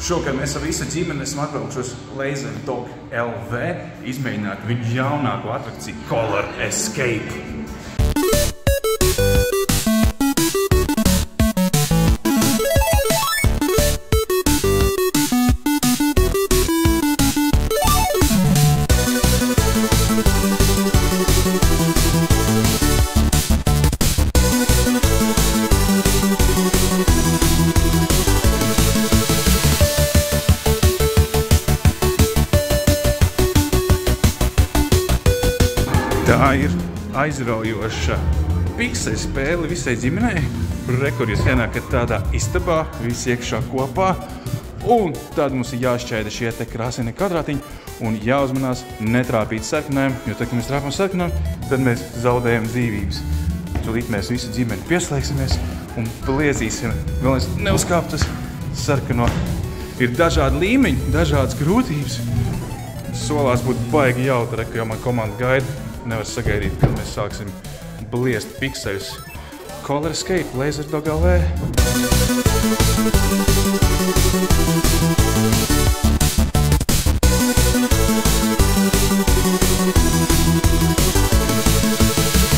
Šogad mēs ar visu ģimeni esam atbraukuši uz Laserdog LV izmēģināt viņu jaunāko atrakciju Color Escape. Tā ir aizraujoša pikseļu spēle visai ģimenei. Rekur jūs ienākat tādā istabā, visi iekšā kopā. Un tad mums ir jāšķaida šie te krāsainie kvadrātiņi un jāuzmanās netrāpīt sarkanēm, jo tad, kad mēs trāpam sarkanēm, tad mēs zaudējam dzīvības. Tūlīt mēs visu ģimeni pieslēgsimies un pliezīsim. Vēlēs neuzkāpt uz sarkano. Ir dažādi līmeņi, dažādas grūtības. Solās būt baigi jautri, ka jau man komanda gaida. Nevar sagaidīt, kad mēs sāksim bliest pikseļus. Color Escape, Laserdog LV.